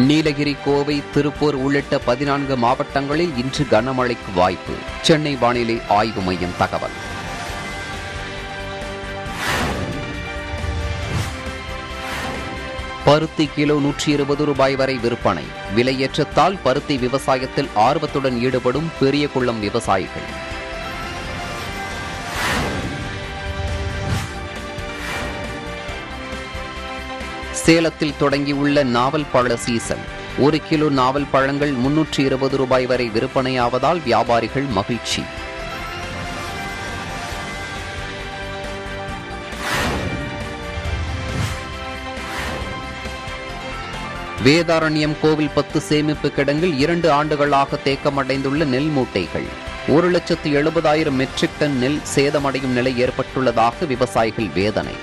நீலகிரி, கோவை, திருப்பூர் உள்ளிட்ட 14 மாவட்டங்களில் இன்று கனமழைக்கு வாய்ப்பு. சென்னை வானிலை ஆய்வு மையம் தகவல். பருத்தி கிலோ 120 ரூபாய் வரை விற்பனை. விலையேற்றத்தால் பருத்தி விவசாயத்தில் ஆர்வத்துடன் ஈடுபடும் பெரியகுளம் விவசாயிகள். சேலத்தில் தொடங்கியுள்ள நாவல் பழ சீசன். 1 கிலோ நாவல் பழங்கள் 320 ரூபாய் வரை விற்பனையாவதால் வியாபாரிகள் மகிழ்ச்சி. வேதாரண்யம் கோவில் 10 சேமிப்பு கிடங்கில் 2 ஆண்டுகளாக தேக்கமடைந்துள்ள நெல் மூட்டைகள். 1,70,000 மெட்ரிக் டன் நெல் சேதமடையும் நிலை ஏற்பட்டுள்ளதாக விவசாயிகள் வேதனை.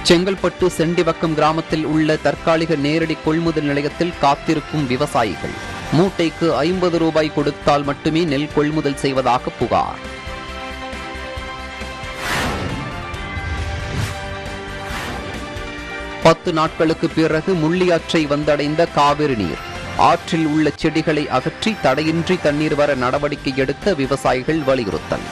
செங்கல்பட்டு செண்டிவக்கம் கிராமத்தில் உள்ள தற்காலிக நேரடி கொள்முதல் நிலையத்தில் காத்திருக்கும் விவசாயிகள். மூட்டைக்கு 50 ரூபாய் கொடுத்தால் மட்டுமே நெல் கொள்முதல் செய்வதாக புகார். பத்து நாட்களுக்கு பிறகு முள்ளியாற்றை வந்தடைந்த காவிரி நீர். ஆற்றில் உள்ள செடிகளை அகற்றி தடையின்றி தண்ணீர் வர நடவடிக்கை எடுக்க விவசாயிகள் வலியுறுத்தல்.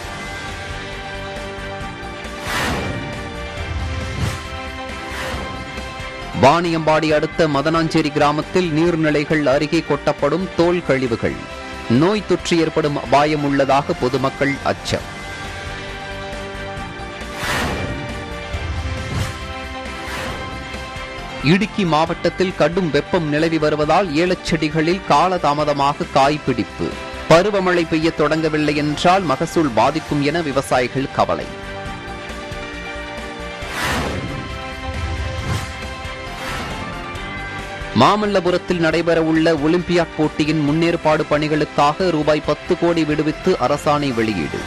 வாணியம்பாடி அடுத்த மதனாஞ்சேரி கிராமத்தில் நீர்நிலைகள் அருகே கொட்டப்படும் தோல் கழிவுகள். நோய் தொற்று ஏற்படும் அபாயம் உள்ளதாக பொதுமக்கள் அச்சம். இடுக்கி மாவட்டத்தில் கடும் வெப்பம் நிலவி வருவதால் ஏலச்செடிகளில் காலதாமதமாக காய்பிடிப்பு. பருவமழை பெய்ய தொடங்கவில்லை என்றால் மகசூல் பாதிக்கும் என விவசாயிகள் கவலை. மாமல்லபுரத்தில் நடைபெறவுள்ள ஒலிம்பியாட் போட்டியின் முன்னேற்பாடு பணிகளுக்காக ரூபாய் 10 கோடி விடுவித்து அரசாணை வெளியீடு.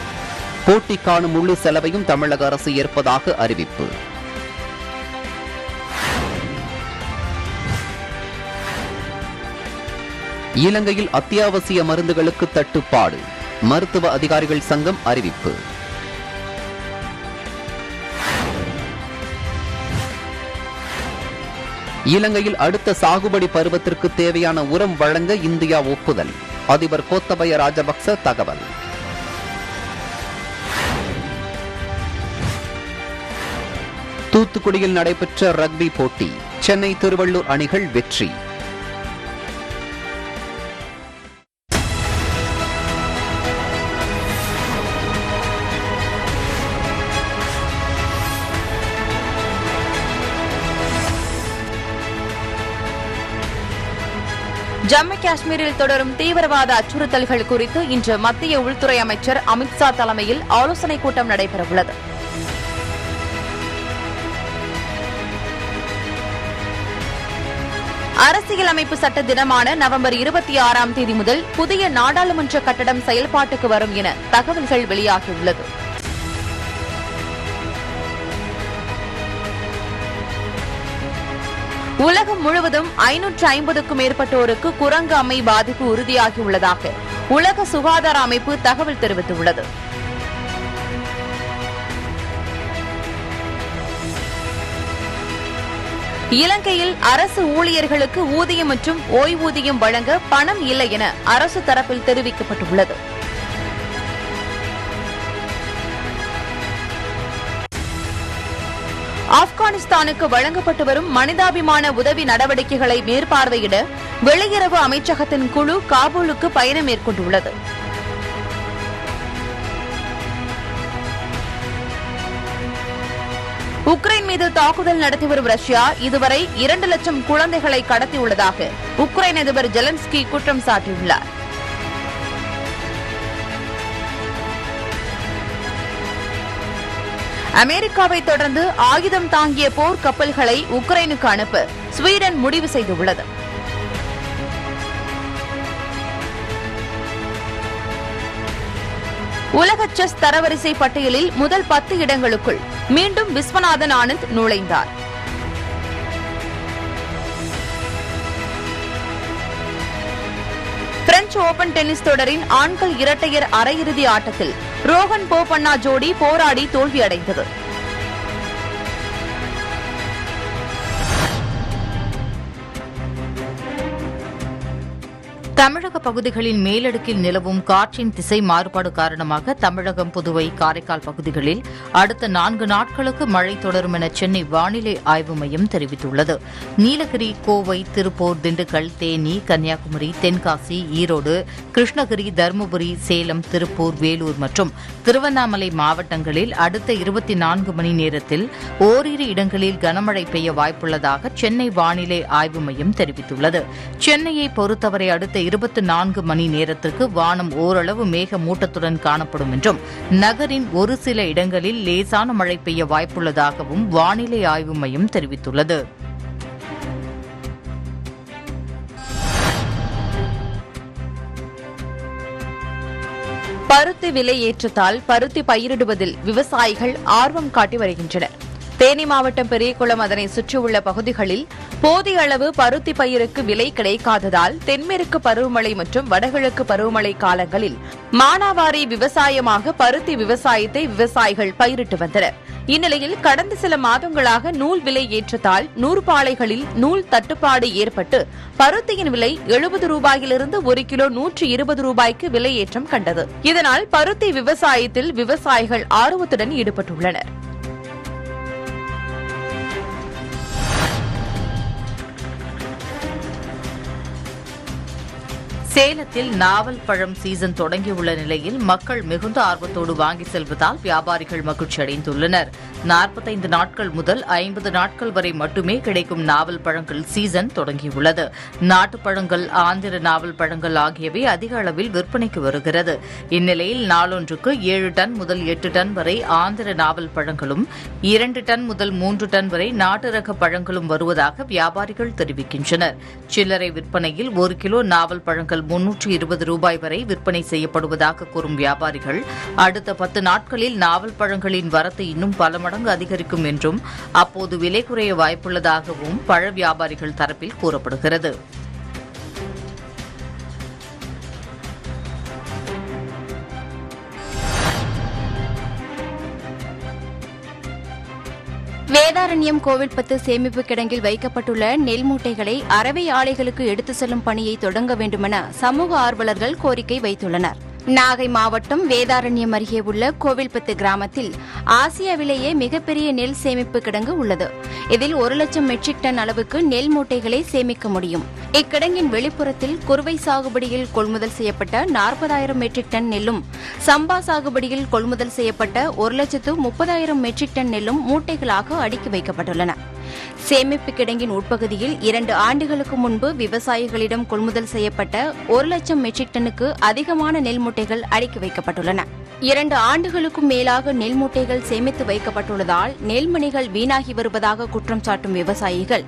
போட்டிக்கான முழு செலவையும் தமிழக அரசு ஏற்பதாக அறிவிப்பு. இலங்கையில் அத்தியாவசிய மருந்துகளுக்கு தட்டுப்பாடு. மருத்துவ அதிகாரிகள் சங்கம் அறிவிப்பு. இலங்கையில் அடுத்த சாகுபடி பருவத்திற்கு தேவையான உரம் வழங்க இந்தியா ஒப்புதல். அதிபர் கோத்தபய ராஜபக்ச தகவல். தூத்துக்குடியில் நடைபெற்ற ரக்பி போட்டி. சென்னை, திருவள்ளூர் அணிகள் வெற்றி. ஜம்மு காஷ்மீரில் தொடரும் தீவிரவாத அச்சுறுத்தல்கள் குறித்து இன்று மத்திய உள்துறை அமைச்சர் அமித்ஷா தலைமையில் ஆலோசனைக் கூட்டம் நடைபெறவுள்ளது. அரசியலமைப்பு சட்ட தினமான நவம்பர் 26ஆம் தேதி முதல் புதிய நாடாளுமன்ற கட்டடம் செயல்பாட்டுக்கு வரும் என தகவல்கள் வெளியாகியுள்ளது. உலகம் முழுவதும் 550க்கும் மேற்பட்டோருக்கு குரங்கு அம்மை பாதிப்பு உறுதியாகியுள்ளதாக உலக சுகாதார அமைப்பு தகவல் தெரிவித்துள்ளது. இலங்கையில் அரசு ஊழியர்களுக்கு ஊதியம் மற்றும் ஓய்வூதியம் வழங்க பணம் இல்லை என அரசு தரப்பில் தெரிவிக்கப்பட்டுள்ளது. ஆப்கானிஸ்தானுக்கு வழங்கப்பட்டு வரும் மனிதாபிமான உதவி நடவடிக்கைகளை மேற்பார்வையிட வெளியுறவு அமைச்சகத்தின் குழு காபூலுக்கு பயணம் மேற்கொண்டுள்ளது. உக்ரைன் மீது தாக்குதல் நடத்தி வரும் ரஷ்யா இதுவரை 2 லட்சம் குழந்தைகளை கடத்தியுள்ளதாக உக்ரைன் அதிபர் ஜெலன்ஸ்கி குற்றம் சாட்டியுள்ளார். அமெரிக்காவை தொடர்ந்து ஆயுதம் தாங்கிய போர் கப்பல்களை உக்ரைனுக்கு அனுப்ப ஸ்வீடன் முடிவு செய்துள்ளது. உலக செஸ் தரவரிசை பட்டியலில் முதல் 10 இடங்களுக்குள் மீண்டும் விஸ்வநாதன் ஆனந்த் நுழைந்தார். பிரெஞ்சு ஓபன் டென்னிஸ் தொடரின் ஆண்கள் இரட்டையர் அரையிறுதி ஆட்டத்தில் ரோஹன் போபண்ணா ஜோடி போராடி தோல்வியடைந்தது. தமிழக பகுதிகளின் மேலடுக்கில் நிலவும் காற்றின் திசை மாறுபாடு காரணமாக தமிழகம், புதுவை, காரைக்கால் பகுதிகளில் அடுத்த 4 நாட்களுக்கு மழை தொடரும் என சென்னை வானிலை ஆய்வு மையம் தெரிவித்துள்ளது. நீலகிரி, கோவை, திருப்பூர், திண்டுக்கல், தேனி, கன்னியாகுமரி, தென்காசி, ஈரோடு, கிருஷ்ணகிரி, தருமபுரி, சேலம், திருப்பூர், வேலூர் மற்றும் திருவண்ணாமலை மாவட்டங்களில் அடுத்த 24 மணி நேரத்தில் ஓரிரு இடங்களில் கனமழை பெய்ய வாய்ப்புள்ளதாக சென்னை வானிலை ஆய்வு மையம் தெரிவித்துள்ளது. சென்னையை பொறுத்தவரை அடுத்த 24 மணி நேரத்திற்கு வானம் ஓரளவு மேகமூட்டத்துடன் காணப்படும் என்றும் நகரின் ஒரு சில இடங்களில் லேசான மழை பெய்ய வாய்ப்புள்ளதாகவும் வானிலை ஆய்வு மையம் தெரிவித்துள்ளது. பருத்தி விலை ஏற்றத்தால் பருத்தி பயிரிடுவதில் விவசாயிகள் ஆர்வம் காட்டி வருகின்றனர். தேனி மாவட்டம் பெரியகுளம் அதனை சுற்றியுள்ள பகுதிகளில் போதிய அளவு பருத்தி பயிருக்கு விலை கிடைக்காததால் தென்மேற்கு பருவமழை மற்றும் வடகிழக்கு பருவமழை காலங்களில் மானாவாரி விவசாயமாக பருத்தி விவசாயத்தை விவசாயிகள் பயிரிட்டு வந்தனர். இந்நிலையில் கடந்த சில மாதங்களாக நூல் விலை ஏற்றத்தால் நூற்பாலைகளில் நூல் தட்டுப்பாடு ஏற்பட்டு பருத்தியின் விலை 70 ரூபாயிலிருந்து 1 கிலோ 120 ரூபாய்க்கு விலை ஏற்றம் கண்டது. இதனால் பருத்தி விவசாயத்தில் விவசாயிகள் ஆர்வத்துடன் ஈடுபட்டுள்ளனர். சேலத்தில் நாவல் பழம் சீசன் தொடங்கியுள்ள நிலையில் மக்கள் மிகுந்த ஆர்வத்தோடு வாங்கி செல்வதால் வியாபாரிகள் மகிழ்ச்சி அடைந்துள்ளனர். 45 நாட்கள் முதல் 50 நாட்கள் வரை மட்டுமே கிடைக்கும் நாவல் பழங்கள் சீசன் தொடங்கியுள்ளது. நாட்டுப்பழங்கள், ஆந்திர நாவல் பழங்கள் ஆகியவை அதிக அளவில் விற்பனைக்கு வருகிறது. இந்நிலையில் நாளொன்றுக்கு 7 டன் முதல் 8 டன் வரை ஆந்திர நாவல் பழங்களும் 2 டன் முதல் 3 டன் வரை நாட்டு ரக பழங்களும் வருவதாக வியாபாரிகள் தெரிவிக்கின்றனர். சில்லறை விற்பனையில் 1 கிலோ நாவல் பழங்கள் 320 ரூபாய் வரை விற்பனை செய்யப்படுவதாக கூறும் வியாபாரிகள் அடுத்த 10 நாட்களில் நாவல் பழங்களின் வரத்து இன்னும் பல மடங்கு அதிகரிக்கும் என்றும் அப்போது விலை குறைய வாய்ப்புள்ளதாகவும் பழ வியாபாரிகள் தரப்பில் கூறப்படுகிறது. வேதாரண்யம் கோவில்பத்து சேமிப்பு கிடங்கில் வைக்கப்பட்டுள்ள நெல் மூட்டைகளை அரவை ஆலைகளுக்கு எடுத்து செல்லும் பணியை தொடங்க வேண்டுமென சமூக ஆர்வலர்கள் கோரிக்கை வைத்துள்ளனர். நாகை மாவட்டம் வேதாரண்யம் அருகே உள்ள கோவில்பத்து கிராமத்தில் ஆசியாவிலேயே மிகப்பெரிய நெல் சேமிப்பு கிடங்கு உள்ளது. இதில் 1 லட்சம் மெட்ரிக் டன் அளவுக்கு நெல் மூட்டைகளை சேமிக்க முடியும். இக்கிடங்கின் வெளிப்புறத்தில் குறுவை சாகுபடியில் கொள்முதல் செய்யப்பட்ட 40,000 மெட்ரிக் டன் நெல்லும், சம்பா சாகுபடியில் கொள்முதல் செய்யப்பட்ட 1,30,000 மெட்ரிக் டன் நெல்லும் மூட்டைகளாக அடுக்கி வைக்கப்பட்டுள்ளன. சேமிப்பு கிடங்கின் உட்பகுதியில் 2 ஆண்டுகளுக்கு முன்பு விவசாயிகளிடம் கொள்முதல் செய்யப்பட்ட 1 லட்சம் மெட்ரிக் டன்னுக்கு அதிகமான நெல் மூட்டைகள் அடுக்கி வைக்கப்பட்டுள்ளன. 2 ஆண்டுகளுக்கும் மேலாக நெல் மூட்டைகள் சேமித்து வைக்கப்பட்டுள்ளதால் நெல்மணிகள் வீணாகி வருவதாக குற்றம் சாட்டும் விவசாயிகள்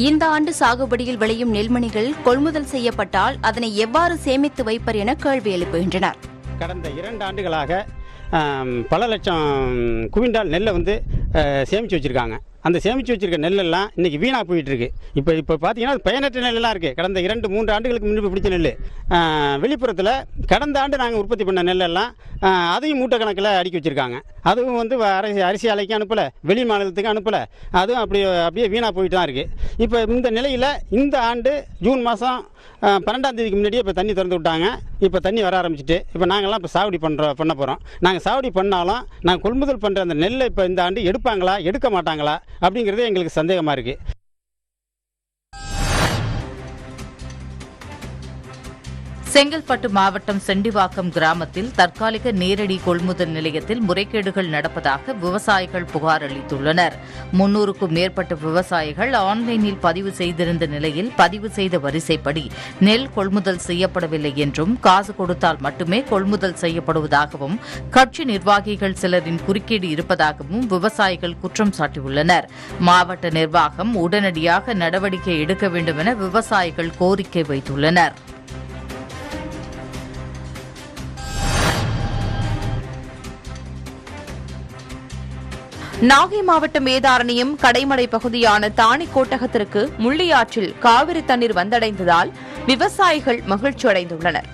இந்த ஆண்டு சாகுபடியில் விளையும் நெல்மணிகள் கொள்முதல் செய்யப்பட்டால் அதனை எவ்வாறு சேமித்து வைப்பர் என கேள்வி எழுப்புகின்றனர். கடந்த 2 ஆண்டுகளாக பல லட்சம் குவிண்டால் நெல்லை சேமித்து வச்சுருக்காங்க. அந்த சேமித்து வச்சுருக்க நெல்லெல்லாம் இன்றைக்கி வீணாக போயிட்டுருக்கு. இப்போ பார்த்தீங்கன்னா பயனற்ற நெல்லெல்லாம் இருக்குது. கடந்த 2-3 ஆண்டுகளுக்கு முன்பு பிடிச்ச நெல் வெளிப்புறத்தில் கடந்த ஆண்டு நாங்கள் உற்பத்தி பண்ண நெல்லெல்லாம் அதையும் மூட்டை கணக்கில் அடுக்கி வச்சுருக்காங்க. அதுவும் அரிசி ஆலைக்கு அனுப்பலை, வெளி மாநிலத்துக்கு அனுப்பலை. அதுவும் அப்படியே வீணாக போயிட்டு தான் இருக்குது. இப்போ இந்த நிலையில் இந்த ஆண்டு ஜூன் மாதம் 12ஆம் தேதிக்கு முன்னாடியே இப்போ தண்ணி திறந்து விட்டாங்க. இப்போ தண்ணி வர ஆரம்பிச்சிட்டு இப்போ நாங்கள்லாம் இப்போ சாகுபடி பண்ண போகிறோம். நாங்கள் சாகுபடி பண்ணாலும் நாங்கள் கொள்முதல் பண்ணுற அந்த நெல்லை இப்போ இந்த ஆண்டு எடுப்பாங்களா எடுக்க மாட்டாங்களா அப்படிங்கிறது எங்களுக்கு சந்தேகமாக இருக்குது. செங்கல்பட்டு மாவட்டம் செண்டிவாக்கம் கிராமத்தில் தற்காலிக நேரடி கொள்முதல் நிலையத்தில் முறைகேடுகள் நடப்பதாக விவசாயிகள் புகார் அளித்துள்ளனர். 300க்கும் மேற்பட்ட விவசாயிகள் ஆன்லைனில் பதிவு செய்திருந்த நிலையில் பதிவு செய்த வரிசைப்படி நெல் கொள்முதல் செய்யப்படவில்லை என்றும், காசு கொடுத்தால் மட்டுமே கொள்முதல் செய்யப்படுவதாகவும், கட்சி நிர்வாகிகள் சிலரின் குறுக்கீடு இருப்பதாகவும் விவசாயிகள் குற்றம் சாட்டியுள்ளனர். மாவட்ட நிர்வாகம் உடனடியாக நடவடிக்கை எடுக்க வேண்டும் என விவசாயிகள் கோரிக்கை வைத்துள்ளனர். நாகை மாவட்டம் வேதாரண்யம் கடைமடை பகுதியான தாணிக்கோட்டகத்திற்கு முள்ளியாற்றில் காவிரி தண்ணீர் வந்தடைந்ததால் விவசாயிகள் மகிழ்ச்சி அடைந்துள்ளனர்.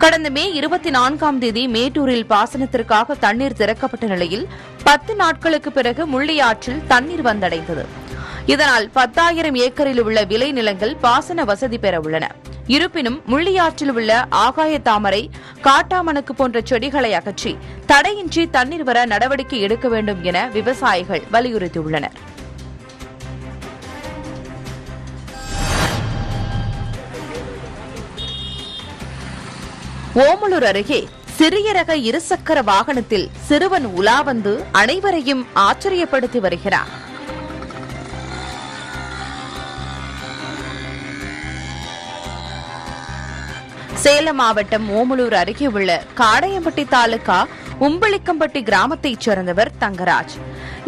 கடந்த மே 24ஆம் தேதி மேட்டூரில் பாசனத்திற்காக தண்ணீர் திறக்கப்பட்ட நிலையில் 10 நாட்களுக்கு பிறகு முள்ளியாற்றில் தண்ணீர் வந்தடைந்தது. இதனால் 10,000 ஏக்கரில் உள்ள விளை நிலங்கள் பாசன வசதி பெற உள்ளன. இருப்பினும் முள்ளியாற்றில் உள்ள ஆகாய தாமரை, காட்டாமணக்கு போன்ற செடிகளை அகற்றி தடையின்றி தண்ணீர் வர நடவடிக்கை எடுக்க வேண்டும் என விவசாயிகள் வலியுறுத்தியுள்ளனர். ஓமலூர் அருகே சிறிய ரக இருசக்கர வாகனத்தில் சிறுவன் உலா வந்து அனைவரையும் ஆச்சரியப்படுத்தி வருகிறார். சேலம் மாவட்டம் ஓமலூர் அருகே உள்ள காடையம்பட்டி தாலுகா உம்பளிக்கம்பட்டி கிராமத்தைச் சேர்ந்தவர் தங்கராஜ்.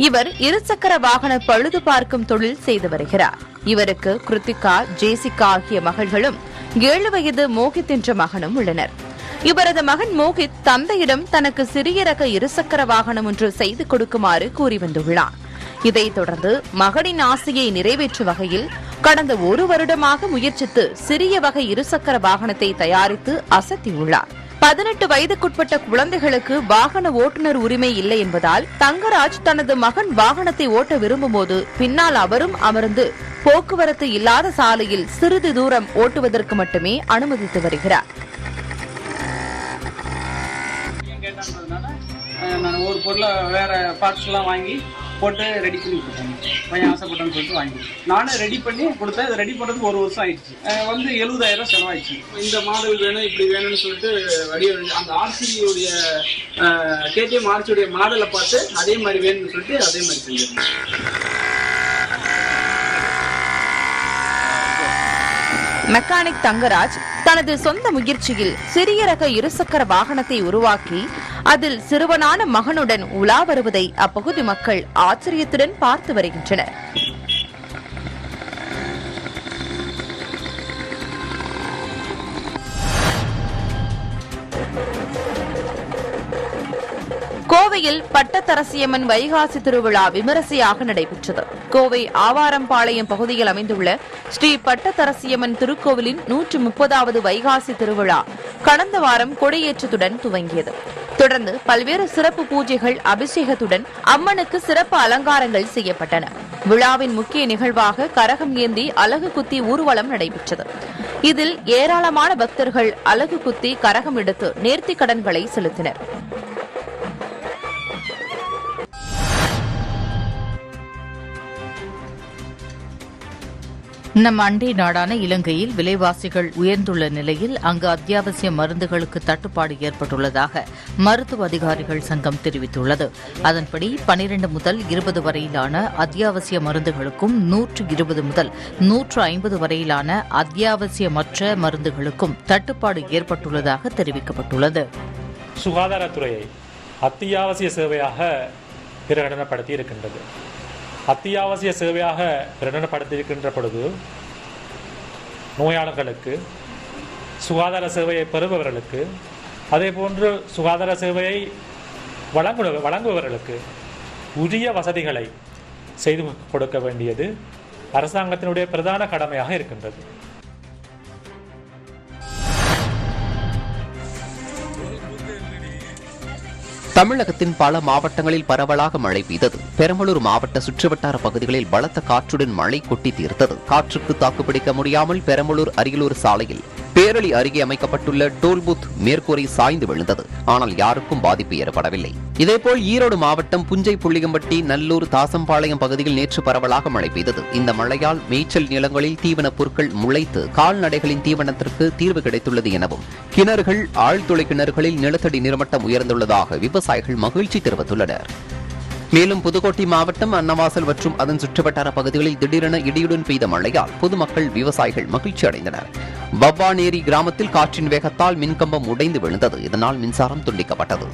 இவர் இருசக்கர வாகன பழுது பார்க்கும் தொழில் செய்து வருகிறார். இவருக்கு கிருத்திகா, ஜேசிகா ஆகிய மகள்களும் 7 வயது மோகித் என்ற மகனும் உள்ளனர். இவரது மகன் மோகித் தந்தையிடம் தனக்கு சிறிய ரக இருசக்கர வாகனம் ஒன்று செய்து கொடுக்குமாறு கூறி வந்துள்ளார். இதைத் தொடர்ந்து மகனின் ஆசையை நிறைவேற்றும் வகையில் கடந்த 1 வருடமாக முயற்சித்து சிறிய வகை இருசக்கர வாகனத்தை தயாரித்து அசத்தியுள்ளார். 18 வயதுக்குட்பட்ட குழந்தைகளுக்கு வாகன ஓட்டுநர் உரிமை இல்லை என்பதால் தங்கராஜ் தனது மகன் வாகனத்தை ஓட்ட விரும்பும்போது பின்னால் அவரும் அமர்ந்து போக்குவரத்து இல்லாத சாலையில் சிறிது தூரம் ஓட்டுவதற்கு மட்டுமே அனுமதித்து வருகிறார். நான் ஒரு பொருளை வேற பார்ட்ஸ்லாம் வாங்கி போட்டு ரெடி பண்ணி கொடுத்தேன். பையன் ஆசைப்பட்டேன்னு சொல்லிட்டு வாங்கி நானும் ரெடி பண்ணி கொடுத்தேன். இதை ரெடி பண்ணுறதுக்கு 1 வருஷம் ஆயிடுச்சு. 70,000 செலவாயிடுச்சு. இந்த மாடல் வேணும், இப்படி வேணும்னு சொல்லிட்டு அந்த ஆர்சியோடைய கேடிஎம் ஆர்சியோடைய மாடலை பார்த்து அதே மாதிரி வேணும்னு சொல்லிட்டு அதே மாதிரி செஞ்சிருக்கேன். மெக்கானிக் தங்கராஜ் தனது சொந்த முயற்சியில் சிறிய ரக இருசக்கர வாகனத்தை உருவாக்கி அதில் சிறுவனான மகனுடன் உலா வருவதை அப்பகுதி மக்கள் ஆச்சரியத்துடன் பார்த்து வருகின்றனர். கோவையில் பட்டத்தரசியம்மன் வைகாசி திருவிழா விமரிசையாக நடைபெற்றது. கோவை ஆவாரம்பாளையம் பகுதியில் அமைந்துள்ள ஸ்ரீ பட்டத்தரசியம்மன் திருக்கோவிலின் 130வது வைகாசி திருவிழா கடந்த வாரம் கொடியேற்றத்துடன் துவங்கியது. தொடர்ந்து பல்வேறு சிறப்பு பூஜைகள், அபிஷேகத்துடன் அம்மனுக்கு சிறப்பு அலங்காரங்கள் செய்யப்பட்டன. விழாவின் முக்கிய நிகழ்வாக கரகம் ஏந்தி அலகு குத்தி ஊர்வலம் நடைபெற்றது. இதில் ஏராளமான பக்தர்கள் அலகு குத்தி கரகம் எடுத்து நேர்த்திக் கடன்களை செலுத்தினர். நம் அண்டை நாடான இலங்கையில் விலைவாசிகள் உயர்ந்துள்ள நிலையில் அங்கு அத்தியாவசிய மருந்துகளுக்கு தட்டுப்பாடு ஏற்பட்டுள்ளதாக மருத்துவ அதிகாரிகள் சங்கம் தெரிவித்துள்ளது. அதன்படி 12 முதல் 20 வரையிலான அத்தியாவசிய மருந்துகளுக்கும் 120 முதல் 150 வரையிலான அத்தியாவசியமற்ற மருந்துகளுக்கும் தட்டுப்பாடு ஏற்பட்டுள்ளதாக தெரிவிக்கப்பட்டுள்ளது. சுகாதாரத்துறையை அத்தியாவசிய சேவையாக பிரகடனப்படுத்தி இருக்கின்றது. அத்தியாவசிய சேவையாக பிரகடனப்படுத்தியிருக்கின்ற பொழுது நோயாளர்களுக்கு, சுகாதார சேவையை பெறுபவர்களுக்கு, அதேபோன்று சுகாதார சேவையை வழங்குபவர்களுக்கு உரிய வசதிகளை செய்து கொடுக்க வேண்டியது அரசாங்கத்தினுடைய பிரதான கடமையாக இருக்கின்றது. தமிழகத்தின் பல மாவட்டங்களில் பரவலாக மழை பெய்தது. பெரம்பலூர் மாவட்ட சுற்றுவட்டார பகுதிகளில் பலத்த காற்றுடன் மழை கொட்டி தீர்த்தது. காற்றுக்கு தாக்குப்பிடிக்க முடியாமல் பெரம்பலூர் அரியலூர் சாலையில் பேரளி அருகே அமைக்கப்பட்டுள்ள டோல்பூத் மேற்கூரை சாய்ந்து விழுந்தது. ஆனால் யாருக்கும் பாதிப்பு ஏற்படவில்லை. இதேபோல் ஈரோடு மாவட்டம் புஞ்சை புள்ளியம்பட்டி, நல்லூர், தாசம்பாளையம் பகுதியில் நேற்று பரவலாக மழை பெய்தது. இந்த மழையால் மேய்ச்சல் நிலங்களில் தீவனப் பொருட்கள் முளைத்து கால்நடைகளின் தீவனத்திற்கு தீர்வு கிடைத்துள்ளது எனவும் கிணறுகள், ஆழ்துளை கிணறுகளில் நிலத்தடி நீர்மட்டம் உயர்ந்துள்ளதாக விவசாயிகள் மகிழ்ச்சி தெரிவித்துள்ளனர். மேலும் புதுக்கோட்டை மாவட்டம் அன்னவாசல் மற்றும் அதன் சுற்றுவட்டார பகுதிகளில் திடீரென இடியுடன் பெய்த மழையால் பொதுமக்கள், விவசாயிகள் மகிழ்ச்சி அடைந்தனர். பவ்வானேரி கிராமத்தில் காற்றின் வேகத்தால் மின்கம்பம் உடைந்து விழுந்தது. இதனால் மின்சாரம் துண்டிக்கப்பட்டது.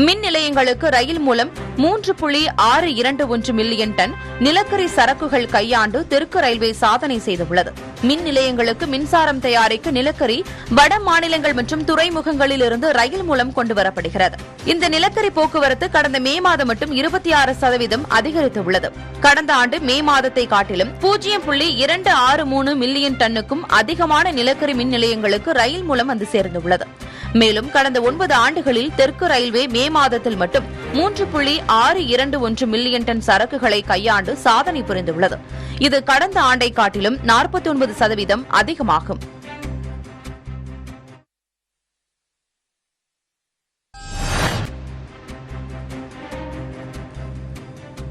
மின் நிலையங்களுக்கு ரயில் மூலம் 3.621 மில்லியன் டன் நிலக்கரி சரக்குகள் கையாண்டு தெற்கு ரயில்வே சாதனை செய்துள்ளது. மின் நிலையங்களுக்கு மின்சாரம் தயாரிக்க நிலக்கரி வட மாநிலங்கள் மற்றும் துறைமுகங்களில் இருந்து ரயில் மூலம் கொண்டுவரப்படுகிறது. இந்த நிலக்கரி போக்குவரத்து கடந்த மே மாதம் மட்டும் 26% அதிகரித்துள்ளது. கடந்த ஆண்டு மே மாதத்தை காட்டிலும் 0.263 மில்லியன் டன்னுக்கும் அதிகமான நிலக்கரி மின் நிலையங்களுக்கு ரயில் மூலம் வந்து சேர்ந்துள்ளது. மேலும் கடந்த 9 ஆண்டுகளில் தெற்கு ரயில்வே மே மாதத்தில் மட்டும் 3.621 மில்லியன் டன் சரக்குகளை கையாண்டு சாதனை புரிந்துள்ளது. இது கடந்த ஆண்டை காட்டிலும் 49% அதிகமாகும்.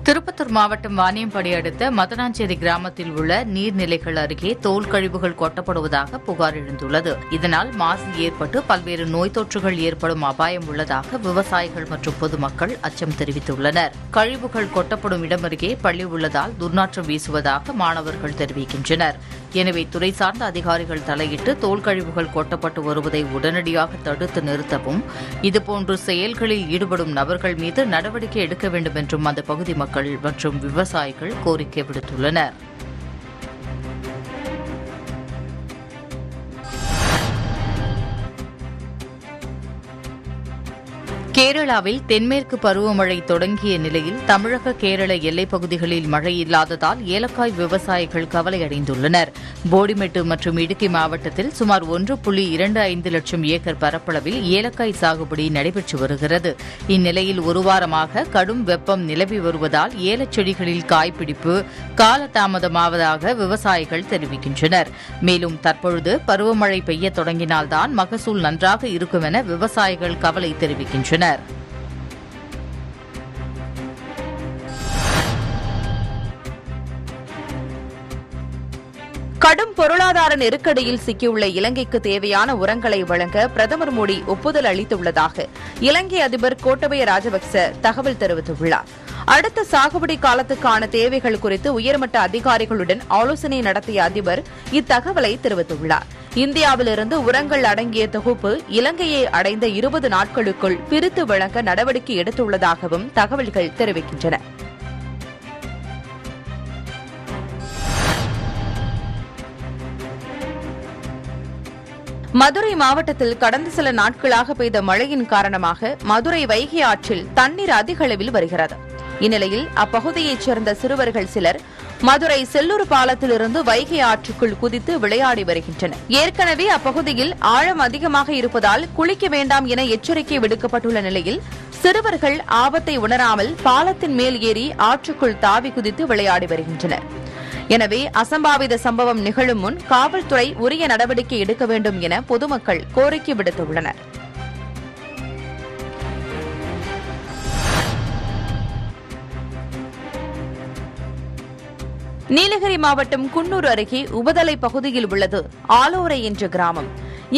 திருப்பத்தூர் மாவட்டம் வாணியம்பாடி அடுத்த மதனாஞ்சேரி கிராமத்தில் உள்ள நீர்நிலைகள் அருகே தோல் கழிவுகள் கொட்டப்படுவதாக புகார் எழுந்துள்ளது. இதனால் மாசு ஏற்பட்டு பல்வேறு நோய் தொற்றுகள் ஏற்படும் அபாயம் உள்ளதாக விவசாயிகள் மற்றும் பொதுமக்கள் அச்சம் தெரிவித்துள்ளனர். கழிவுகள் கொட்டப்படும் இடம் அருகே பள்ளி உள்ளதால் துர்நாற்றம் வீசுவதாக மாணவர்கள் தெரிவிக்கின்றனர். எனவே துறை சார்ந்த அதிகாரிகள் தலையிட்டு தோல் கழிவுகள் கொட்டப்பட்டு வருவதை உடனடியாக தடுத்து நிறுத்தவும், இதுபோன்று செயல்களில் ஈடுபடும் நபர்கள் மீது நடவடிக்கை எடுக்க வேண்டும் என்றும் அந்த பகுதி மக்கள் மற்றும் விவசாயிகள் கோரிக்கை விடுத்துள்ளனர். கேரளாவில் தென்மேற்கு பருவமழை தொடங்கிய நிலையில் தமிழக கேரள எல்லைப் பகுதிகளில் மழை இல்லாததால் ஏலக்காய் விவசாயிகள் கவலையடைந்துள்ளனர். போடிமெட்டு மற்றும் இடுக்கி மாவட்டத்தில் சுமார் 1.25 லட்சம் ஏக்கர் பரப்பளவில் ஏலக்காய் சாகுபடி நடைபெற்று வருகிறது. இந்நிலையில் ஒரு வாரமாக கடும் வெப்பம் நிலவி வருவதால் ஏலச் செடிகளில் காய்பிடிப்பு காலதாமதமாவதாக விவசாயிகள் தெரிவிக்கின்றனர். மேலும் தற்பொழுது பருவமழை பெய்ய தொடங்கினால்தான் மகசூல் நன்றாக இருக்கும் என விவசாயிகள் கவலை தெரிவிக்கின்றனர். கடும் பொருளாதார நெருக்கடியில் சிக்கியுள்ள இலங்கைக்கு தேவையான உரங்களை வழங்க பிரதமர் மோடி ஒப்புதல் அளித்துள்ளதாக இலங்கை அதிபர் கோட்டபய ராஜபக்ச தகவல் தெரிவித்துள்ளார். அடுத்த சாகுபடி காலத்துக்கான தேவைகள் குறித்து உயர்மட்ட அதிகாரிகளுடன் ஆலோசனை நடத்திய அதிபர் இத்தகவலை தெரிவித்துள்ளார். இந்தியாவிலிருந்து உரங்கள் அடங்கிய தொகுப்பு இலங்கையை அடைந்த 20 நாட்களுக்குள் பிரித்து வழங்க நடவடிக்கை எடுத்துள்ளதாகவும் தகவல்கள் தெரிவிக்கின்றன. மதுரை மாவட்டத்தில் கடந்த சில நாட்களாக பெய்த மழையின் காரணமாக மதுரை வைகை ஆற்றில் தண்ணீர் அதிக அளவில் வருகிறது. இந்நிலையில் அப்பகுதியைச் சேர்ந்த சிறுவர்கள் சிலர் மதுரை செல்லூர் பாலத்திலிருந்து வைகை ஆற்றுக்குள் குதித்து விளையாடி வருகின்றனர். ஏற்கனவே அப்பகுதியில் ஆழம் அதிகமாக இருப்பதால் குளிக்க வேண்டாம் என எச்சரிக்கை விடுக்கப்பட்டுள்ள நிலையில் சிறுவர்கள் ஆபத்தை உணராமல் பாலத்தின் மேல் ஏறி ஆற்றுக்குள் தாவி குதித்து விளையாடி வருகின்றனர். எனவே அசம்பாவித சம்பவம் நிகழும் முன் காவல்துறை உரிய நடவடிக்கை எடுக்க வேண்டும் என பொதுமக்கள் கோரிக்கை விடுத்துள்ளனர். நீலகிரி மாவட்டம் குன்னூர் அருகே உபதலை பகுதியில் உள்ளது ஆலோரை என்ற கிராமம்.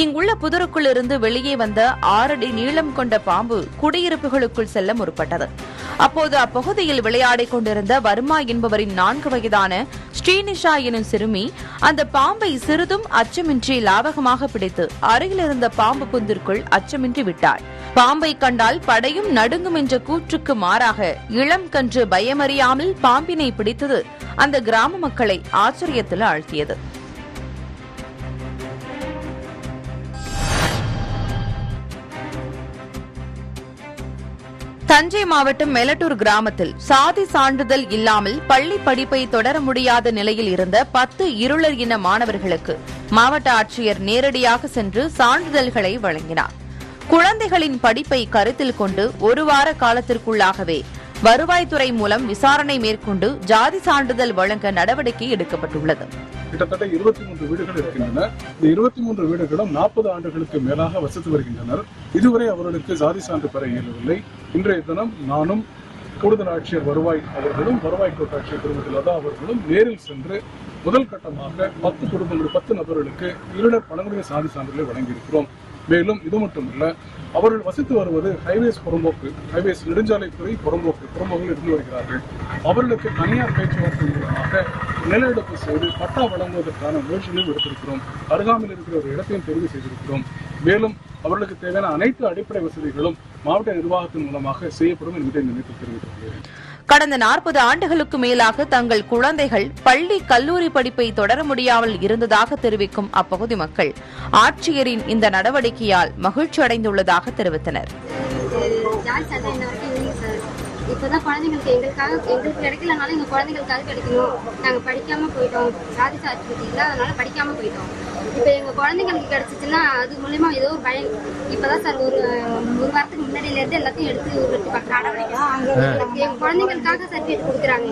இங்குள்ள புதருக்குள் இருந்து வெளியே வந்த 6 அடி நீளம் கொண்ட பாம்பு குடியிருப்புகளுக்குள் செல்ல முற்பட்டது. அப்போது அப்பகுதியில் விளையாடிக் கொண்டிருந்த வர்மா என்பவரின் 4 வயதான ஸ்ரீனிஷா எனும் சிறுமி அந்த பாம்பை சிறிதும் அச்சமின்றி லாவகமாக பிடித்து அருகில் இருந்த பாம்பு புந்திற்குள் அச்சமின்றி விட்டாள். பாம்பை கண்டால் படையும் நடுங்கும் என்ற கூற்றுக்கு மாறாக இளம் கன்று பயமறியாமல் பாம்பினை பிடித்தது அந்த கிராம மக்களை ஆச்சரியத்தில் ஆழ்த்தியது. தஞ்சை மாவட்டம் மெலட்டூர் கிராமத்தில் சாதி சான்றிதழ் இல்லாமல் பள்ளி படிப்பை தொடர முடியாத நிலையில் இருந்த 10 இருளர் இன மாணவர்களுக்கு மாவட்ட ஆட்சியர் நேரடியாக சென்று சான்றிதழ்களை வழங்கினார். குழந்தைகளின் படிப்பை கருத்தில் கொண்டு 1 வார காலத்திற்குள்ளாகவே வருவாய்த்துறை மூலம் விசாரணை மேற்கொண்டு ஜாதி சான்றிதழ் வழங்க நடவடிக்கை எடுக்கப்பட்டுள்ளது. கிட்டத்தட்ட 23 வீடுகள் இருக்கின்றன. இந்த 23 வீடுகளும் 40 ஆண்டுகளுக்கு மேலாக வசித்து வருகின்றனர். இதுவரை அவர்களுக்கு ஜாதி சான்று பெற இயலவில்லை. இன்றைய தினம் நானும் கூடுதல் ஆட்சியர் வருவாய் அவர்களும் வருவாய் கோட்டாட்சியர் திருமதி லதா அவர்களும் நேரில் சென்று முதல் கட்டமாக 10 குடும்பங்கள் 10 நபர்களுக்கு இருளர் பழங்குடிய சாதி சான்றிதழை வழங்கியிருக்கிறோம். மேலும் இது மட்டுமல்ல, அவர்கள் வசித்து வருவது ஹைவேஸ் புறம்போக்கு, ஹைவேஸ் நெடுஞ்சாலைத்துறை புறம்போக்கில் இருந்து வருகிறார்கள். அவர்களுக்கு தனியார் பேச்சுவார்த்தை மூலமாக நில எடுப்பு செய்து பட்டா வழங்குவதற்கான முயற்சிகளையும் எடுத்திருக்கிறோம். அருகாமையில் இருக்கிற ஒரு இடத்தையும் தெரிவு செய்திருக்கிறோம். மேலும் அவர்களுக்கு தேவையான அனைத்து அடிப்படை வசதிகளும் மாவட்ட நிர்வாகத்தின் மூலமாக செய்யப்படும் என்பதை நினைத்து தெரிவித்துள்ளேன். கடந்த 40 ஆண்டுகளுக்கு மேலாக தங்கள் குழந்தைகள் பள்ளி கல்லூரி படிப்பை தொடர முடியாமல் இருந்ததாக தெரிவிக்கும் அப்பகுதி மக்கள் ஆட்சியரின் இந்த நடவடிக்கையால் மகிழ்ச்சி அடைந்துள்ளதாக தெரிவித்தனர். இப்பதான் குழந்தைங்களுக்கு எங்களுக்கு கிடைக்கலனாலும் எங்க குழந்தைங்களுக்காக கிடைக்கணும். நாங்க படிக்காம போயிட்டோம், சாதி சார்பு இல்லாதனால படிக்காம போயிட்டோம். இப்ப எங்க குழந்தைங்களுக்கு கிடைச்சிச்சுன்னா அது மூலியமா ஏதோ ஒரு பயன். இப்பதான் சார் ஒரு வாரத்துக்கு முன்னாடியில இருந்து எல்லாத்தையும் எடுத்து நடவடிக்கை எங்க குழந்தைங்களுக்காக சர்டிபிகேட் கொடுக்குறாங்க.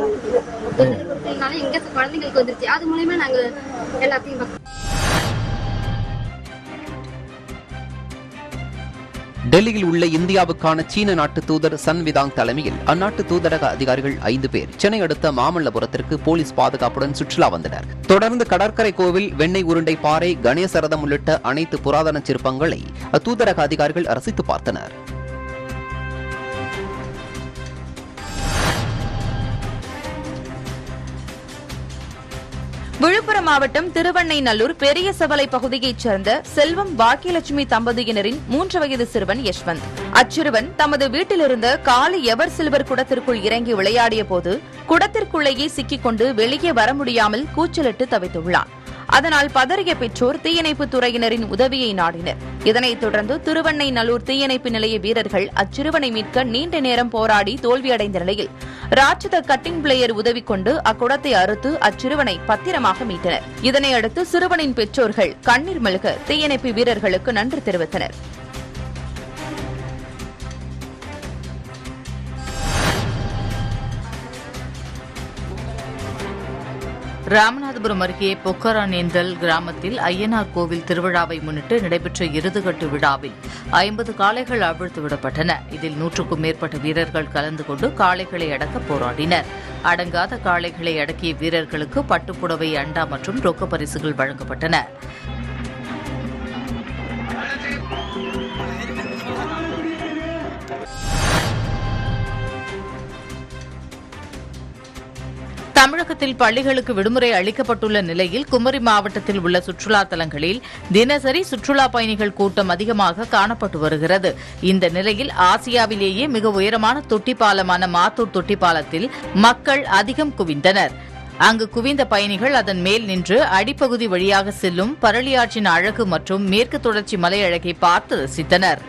எங்களுக்கு கொடுக்கலனாலும் எங்க குழந்தைங்களுக்கு வந்துருச்சு. அது மூலியமா நாங்க எல்லாத்தையும் டெல்லியில் உள்ள இந்தியாவுக்கான சீன நாட்டு தூதர் சன் விதாங் தலைமையில் அந்நாட்டு தூதரக அதிகாரிகள் 5 பேர் சென்னை அடுத்த மாமல்லபுரத்திற்கு போலீஸ் பாதுகாப்புடன் சுற்றுலா வந்தனர். தொடர்ந்து கடற்கரை கோவில், வெண்ணெய் உருண்டை பாறை, கணேசரதம் உள்ளிட்ட அனைத்து புராதன சிற்பங்களை அத்தூதரக அதிகாரிகள் ரசித்து பார்த்தனர். விழுப்புரம் மாவட்டம் திருவெண்ணைநல்லூர் பெரிய சவலை பகுதியைச் சேர்ந்த செல்வம் பாக்கியலட்சுமி தம்பதியினரின் 3 வயது சிறுவன் யஷ்வந்த். அச்சிறுவன் தமது வீட்டிலிருந்த காலி எவர் சில்வர் குடத்திற்குள் இறங்கி விளையாடிய போது குடத்திற்குள்ளேயே சிக்கிக்கொண்டு வெளியே வர முடியாமல் கூச்சலிட்டு தவித்துள்ளான். அதனால் பதறிய பெற்றோர் தீயணைப்புத் துறையினரின் உதவியை நாடினர். இதனைத் தொடர்ந்து திருவெண்ணைநல்லூர் தீயணைப்பு நிலைய வீரர்கள் அச்சிறுவனை மீட்க நீண்ட நேரம் போராடி தோல்வியடைந்த நிலையில் ராட்சத கட்டிங் பிளேயர் உதவி கொண்டு அக்குடத்தை அறுத்து அச்சிறுவனை பத்திரமாக மீட்டனர். இதனையடுத்து சிறுவனின் பெற்றோர்கள் கண்ணீர் மல்க தீயணைப்பு வீரர்களுக்கு நன்றி தெரிவித்தனர். ராமநாதபுரம் அருகே பொக்கரானேந்தல் கிராமத்தில் ஐயனார் கோவில் திருவிழாவை முன்னிட்டு நடைபெற்ற இறுதிக்கட்டு விழாவில் 50 காளைகள் அவிழ்த்து விடப்பட்டன. இதில் 100க்கும் மேற்பட்ட வீரர்கள் கலந்து கொண்டு காளைகளை அடக்க போராடினர். அடங்காத காளைகளை அடக்கிய வீரர்களுக்கு பட்டுப்புடவை, அண்டா மற்றும் ரொக்க பரிசுகள் வழங்கப்பட்டன. தமிழகத்தில் பள்ளிகளுக்கு விடுமுறை அளிக்கப்பட்டுள்ள நிலையில் குமரி மாவட்டத்தில் உள்ள சுற்றுலா தலங்களில் தினசரி சுற்றுலா பயணிகள் கூட்டம் அதிகமாக காணப்பட்டு வருகிறது. இந்த நிலையில் ஆசியாவிலேயே மிக உயரமான தொட்டி பாலமான மாத்தூர் தொட்டி பாலத்தில் மக்கள் அதிகம் குவிந்தனர். அங்கு குவிந்த பயணிகள் அதன் மேல் நின்று அடிப்பகுதி வழியாக செல்லும் பரளியாற்றின் அழகு மற்றும் மேற்கு தொடர்ச்சி மலை அழகை பார்த்து ரசித்தனர்.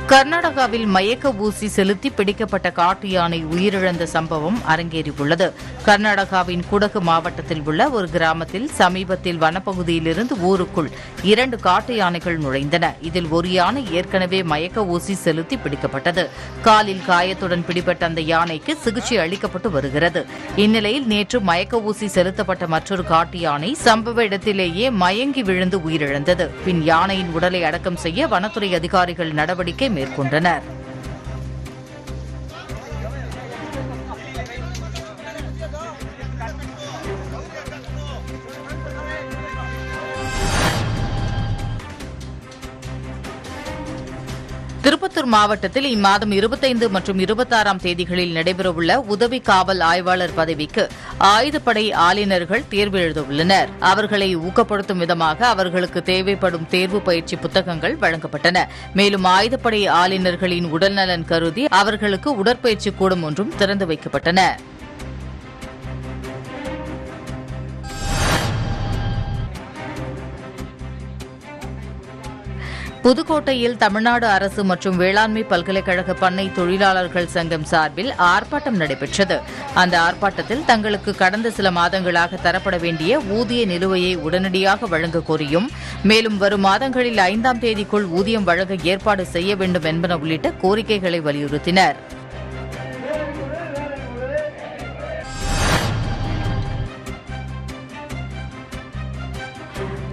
கர்நாடகாவில் மயக்க ஊசி செலுத்தி பிடிக்கப்பட்ட காட்டு யானை உயிரிழந்த சம்பவம் அரங்கேறியுள்ளது. கர்நாடகாவின் குடகு மாவட்டத்தில் உள்ள ஒரு கிராமத்தில் சமீபத்தில் வனப்பகுதியிலிருந்து ஊருக்குள் 2 காட்டு யானைகள் நுழைந்தன. இதில் ஒரு யானை ஏற்கனவே மயக்க ஊசி செலுத்தி பிடிக்கப்பட்டது. காலில் காயத்துடன் பிடிபட்ட அந்த யானைக்கு சிகிச்சை அளிக்கப்பட்டு வருகிறது. இந்நிலையில் நேற்று மயக்க ஊசி செலுத்தப்பட்ட மற்றொரு காட்டு யானை சம்பவ இடத்திலேயே மயங்கி விழுந்து உயிரிழந்தது. பின் யானையின் உடலை அடக்கம் செய்ய வனத்துறை அதிகாரிகள் நடவடிக்கை மேற்கொண்டனர். திருப்பத்தூர் மாவட்டத்தில் இம்மாதம் 25 மற்றும் 26ஆம் தேதிகளில் நடைபெறவுள்ள உதவி காவல் ஆய்வாளர் பதவிக்கு ஆயுதப்படை ஆளுநர்கள் தேர்வு எழுதவுள்ளனர். அவர்களை ஊக்கப்படுத்தும் விதமாக அவர்களுக்கு தேவைப்படும் தேர்வு பயிற்சி புத்தகங்கள் வழங்கப்பட்டன. மேலும் ஆயுதப்படை ஆளுநர்களின் உடல்நலன் கருதி அவர்களுக்கு உடற்பயிற்சி கூடம் ஒன்றும் திறந்து வைக்கப்பட்டன. புதுக்கோட்டையில் தமிழ்நாடு அரசு மற்றும் வேளாண்மை பல்கலைக்கழக பண்ணை தொழிலாளர்கள் சங்கம் சார்பில் ஆர்ப்பாட்டம் நடைபெற்றது. அந்த ஆர்ப்பாட்டத்தில் தங்களுக்கு கடந்த சில மாதங்களாக தரப்பட வேண்டிய ஊதிய நிலுவையை உடனடியாக வழங்க கோரியும், மேலும் வரும் மாதங்களில் 5ஆம் தேதிக்குள் ஊதியம் வழங்க ஏற்பாடு செய்ய வேண்டும் என்பன உள்ளிட்ட கோரிக்கைகளை வலியுறுத்தினர்.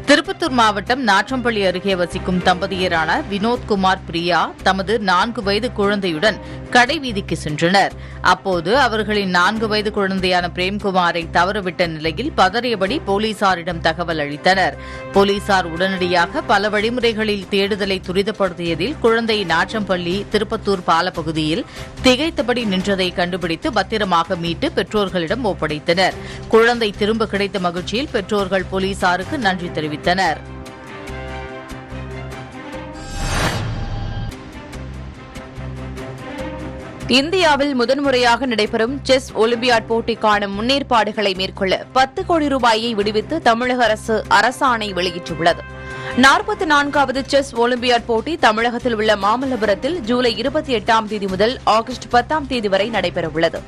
திருப்பத்தூர் மாவட்டம் நாற்றம்பள்ளி அருகே வசிக்கும் தம்பதியரான வினோத்குமார், பிரியா தமது 4 வயது குழந்தையுடன் கடை வீதிக்கு சென்றனர். அப்போது அவர்களின் 4 வயது குழந்தையான பிரேம்குமாரை தவறவிட்ட நிலையில் பதறியபடி போலீசாரிடம் தகவல் அளித்தனர். போலீசார் உடனடியாக பல வழிமுறைகளில் தேடுதலை துரிதப்படுத்தியதில் குழந்தை நாற்றம்பள்ளி திருப்பத்தூர் பாலப்பகுதியில் திகைத்தபடி நின்றதை கண்டுபிடித்து பத்திரமாக மீட்டு பெற்றோர்களிடம் ஒப்படைத்தனர். குழந்தை திரும்ப கிடைத்த மகிழ்ச்சியில் பெற்றோர்கள் போலீசாருக்கு நன்றி தெரிவித்தனர். இந்தியாவில் முதன்முறையாக நடைபெறும் செஸ் ஒலிம்பியாட் போட்டிக்கான முன்னேற்பாடுகளை மேற்கொள்ள 10 கோடி ரூபாயை விடுவித்து தமிழக அரசு அரசாணை வெளியிட்டுள்ளது. 44வது செஸ் ஒலிம்பியாட் போட்டி தமிழகத்தில் உள்ள மாமல்லபுரத்தில் ஜூலை 28ஆம் தேதி முதல் ஆகஸ்ட் 10ஆம் தேதி வரை நடைபெறவுள்ளது.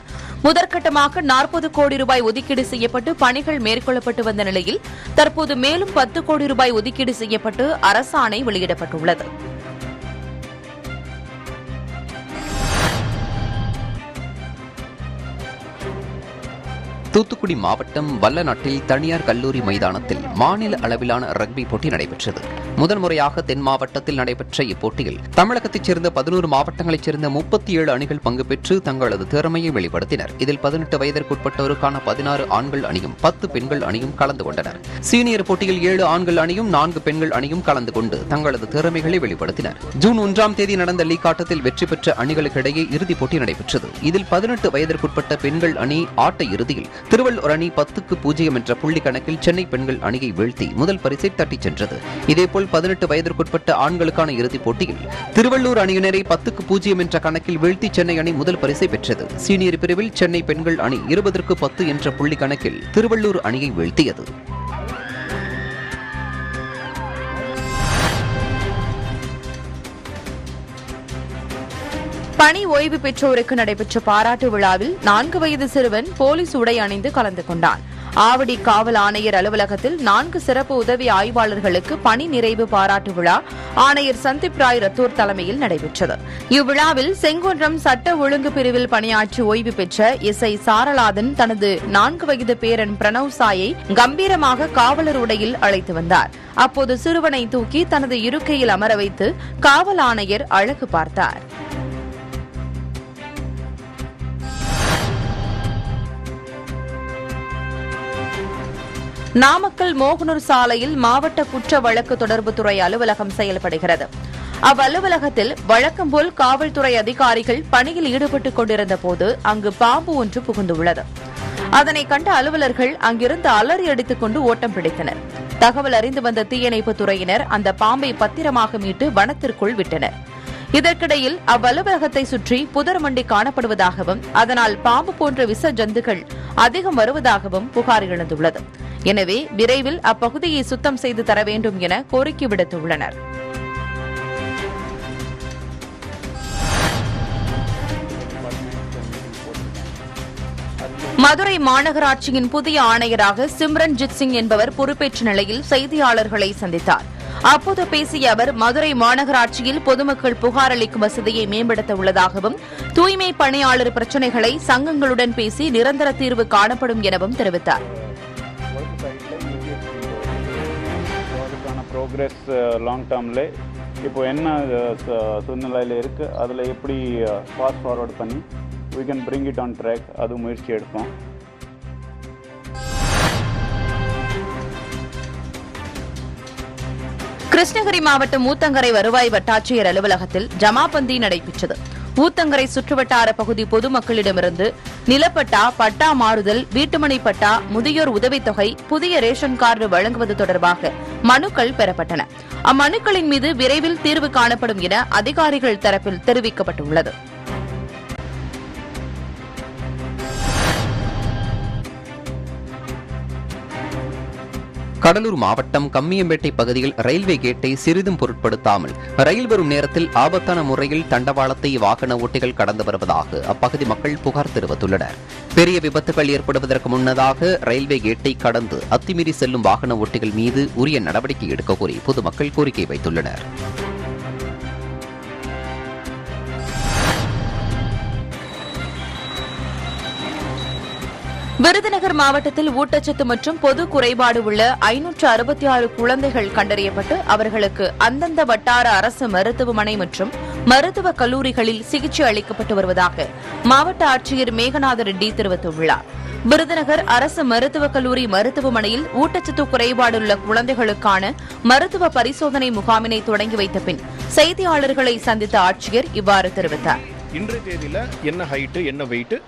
முதற்கட்டமாக 40 கோடி ரூபாய் ஒதுக்கீடு செய்யப்பட்டு பணிகள் மேற்கொள்ளப்பட்டு வந்த நிலையில் தற்போது மேலும் 10 கோடி ரூபாய் ஒதுக்கீடு செய்யப்பட்டு அரசாணை வெளியிடப்பட்டுள்ளது. தூத்துக்குடி மாவட்டம் வல்லநாட்டில் தனியார் கல்லூரி மைதானத்தில் மாநில அளவிலான ரக்பி போட்டி நடைபெற்றது. முதன்முறையாக தென் மாவட்டத்தில் நடைபெற்ற இப்போட்டியில் தமிழகத்தைச் சேர்ந்த 11 மாவட்டங்களைச் சேர்ந்த 37 அணிகள் பங்கு பெற்று தங்களது திறமையை வெளிப்படுத்தினர். இதில் 18 வயதிற்குட்பட்டோருக்கான 16 ஆண்கள் அணியும் 10 பெண்கள் அணியும் கலந்து கொண்டனர். சீனியர் போட்டியில் 7 ஆண்கள் அணியும் 4 பெண்கள் அணியும் கலந்து கொண்டு தங்களது திறமைகளை வெளிப்படுத்தினர். ஜூன் 1ஆம் தேதி நடந்த லீக் ஆட்டத்தில் வெற்றி பெற்ற அணிகளுக்கிடையே இறுதிப் போட்டி நடைபெற்றது. இதில் 18 வயதிற்குட்பட்ட பெண்கள் அணி ஆட்ட இறுதியில் திருவள்ளூர் அணி 10-0 என்ற புள்ளி கணக்கில் சென்னை பெண்கள் அணியை வீழ்த்தி முதல் பரிசை தட்டிச் சென்றது. இதேபோல் 18 வயதிற்குட்பட்ட ஆண்களுக்கான இறுதிப் போட்டியில் திருவள்ளூர் அணியினரை 10-0 என்ற கணக்கில் வீழ்த்தி சென்னை அணி முதல் பரிசை பெற்றது. சீனியர் பிரிவில் சென்னை பெண்கள் அணி 20-10 என்ற புள்ளி கணக்கில் திருவள்ளூர் அணியை வீழ்த்தியது. பணி ஓய்வு பெற்றோருக்கு நடைபெற்ற பாராட்டு விழாவில் 4 வயது சிறுவன் போலீஸ் உடை அணிந்து கலந்து கொண்டான். ஆவடி காவல் ஆணையர் அலுவலகத்தில் 4 சிறப்பு உதவி ஆய்வாளர்களுக்கு பணி நிறைவு பாராட்டு விழா ஆணையர் சந்தீப் ராய் ரத்தோர் தலைமையில் நடைபெற்றது. இவ்விழாவில் செங்குன்றம் சட்ட ஒழுங்கு பிரிவில் பணியாற்றி ஓய்வு பெற்ற எஸ்ஐ சாரலாதன் தனது 4 வயது பேரன் பிரணவ் சாயை கம்பீரமாக காவலர் உடையில் அழைத்து வந்தார். அப்போது சிறுவனை தூக்கி தனது இருக்கையில் அமர வைத்து காவல் ஆணையர் அழகு பார்த்தார். நாமக்கல் மோகனூர் சாலையில் மாவட்ட குற்ற வழக்கு தொடர்புத்துறை அலுவலகம் செயல்படுகிறது. அவ்வலுவலகத்தில் வழக்கம் போல் காவல்துறை அதிகாரிகள் பணியில் ஈடுபட்டுக் கொண்டிருந்த போது அங்கு பாம்பு ஒன்று புகுந்துள்ளது. அதனை கண்ட அலுவலர்கள் அங்கிருந்து அலறி அடித்துக் கொண்டு ஓட்டம் பிடித்தனர். தகவல் அறிந்து வந்த தீயணைப்புத் துறையினர் அந்த பாம்பை பத்திரமாக மீட்டு வனத்திற்குள் விட்டனர். இதற்கிடையில் அவ்வலுவலகத்தை சுற்றி புதர் மண்டி காணப்படுவதாகவும் அதனால் பாம்பு போன்ற விஷ ஜந்துகள் அதிகம் வருவதாகவும் புகார் எழுந்துள்ளது. எனவே விரைவில் அப்பகுதியை சுத்தம் செய்து தர வேண்டும் என கோரிக்கை விடுத்துள்ளனர். மதுரை மாநகராட்சியின் புதிய ஆணையராக சிம்ரன்ஜித் சிங் என்பவர் பொறுப்பேற்ற நிலையில் செய்தியாளர்களை சந்தித்தார். அப்போது பேசிய அவர் மதுரை மாநகராட்சியில் பொதுமக்கள் புகார் அளிக்கும் வசதியை மேம்படுத்த உள்ளதாகவும் தூய்மை பணியாளர் பிரச்சினைகளை சங்கங்களுடன் பேசி நிரந்தர தீர்வு காணப்படும் எனவும் தெரிவித்தார். ப்ரோக்ரஸ் லாங் டேர்மில் இப்போ என்ன சூழ்நிலையில் இருக்குது அதில் எப்படி ஃபாஸ்ட் ஃபார்வர்ட் பண்ணி we can bring it on track அது முயற்சி எடுப்போம். கிருஷ்ணகிரி மாவட்டம் ஊத்தங்கரை வருவாய் வட்டாட்சியர் அலுவலகத்தில் ஜமாபந்தி நடைபெற்றது. ஊத்தங்கரை சுற்றுவட்டார பகுதி பொதுமக்களிடமிருந்து நிலப்பட்டா, பட்டா மாறுதல், வீட்டுமனை பட்டா, முதியோர் உதவித்தொகை, புதிய ரேஷன் கார்டு வழங்குவது தொடர்பாக மனுக்கள் பெறப்பட்டன. அம்மனுக்களின் மீது விரைவில் தீர்வு காணப்படும் என அதிகாரிகள் தரப்பில் தெரிவிக்கப்பட்டுள்ளது. கடலூர் மாவட்டம் கம்மியம்பேட்டை பகுதியில் ரயில்வே கேட்டை சிறிதும் பொருட்படுத்தாமல் ரயில் வரும் நேரத்தில் ஆபத்தான முறையில் தண்டவாளத்தை வாகன ஓட்டிகள் கடந்து வருவதாக அப்பகுதி மக்கள் புகார் தெரிவித்துள்ளனர். பெரிய விபத்துகள் ஏற்படுவதற்கு முன்னதாக ரயில்வே கேட்டை கடந்து அத்துமீறி செல்லும் வாகன ஓட்டிகள் மீது உரிய நடவடிக்கை எடுக்க கோரி பொதுமக்கள் கோரிக்கை வைத்துள்ளனர். விருதுநகர் மாவட்டத்தில் ஊட்டச்சத்து மற்றும் பொது குறைபாடு உள்ள 566 குழந்தைகள் கண்டறியப்பட்டு அவர்களுக்கு அந்தந்த வட்டார அரசு மருத்துவமனை மற்றும் மருத்துவக் கல்லூரிகளில் சிகிச்சை அளிக்கப்பட்டு வருவதாக மாவட்ட ஆட்சியர் மேகநாத ரெட்டி தெரிவித்துள்ளார். விருதுநகர் அரசு மருத்துவக் கல்லூரி மருத்துவமனையில் ஊட்டச்சத்து குறைபாடுள்ள குழந்தைகளுக்கான மருத்துவ பரிசோதனை முகாமினை தொடங்கி வைத்த பின் செய்தியாளர்களை சந்தித்த ஆட்சியர் இவ்வாறு தெரிவித்தார். இன்றைய தேதியில் என்ன ஹைட்டு என்ன வெயிட்டு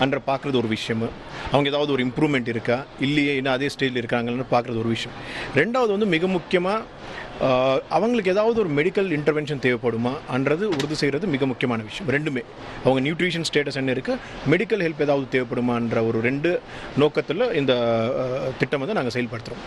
அன்ற பார்க்குறது ஒரு விஷயம், அவங்க ஏதாவது ஒரு இம்ப்ரூவ்மெண்ட் இருக்கா இல்லையே, இன்னும் அதே ஸ்டேஜில் இருக்காங்கன்னு பார்க்குறது ஒரு விஷயம். ரெண்டாவது மிக முக்கியமாக அவங்களுக்கு ஏதாவது ஒரு மெடிக்கல் இன்டர்வென்ஷன் தேவைப்படுமான்றது உறுதி செய்கிறது மிக முக்கியமான விஷயம். ரெண்டுமே அவங்க நியூட்ரிஷன் ஸ்டேட்டஸ் என்ன இருக்குது, மெடிக்கல் ஹெல்ப் ஏதாவது தேவைப்படுமான்ற ஒரு 2 நோக்கத்தில் இந்த திட்டம் வந்து நாங்கள் செயல்படுத்துகிறோம்.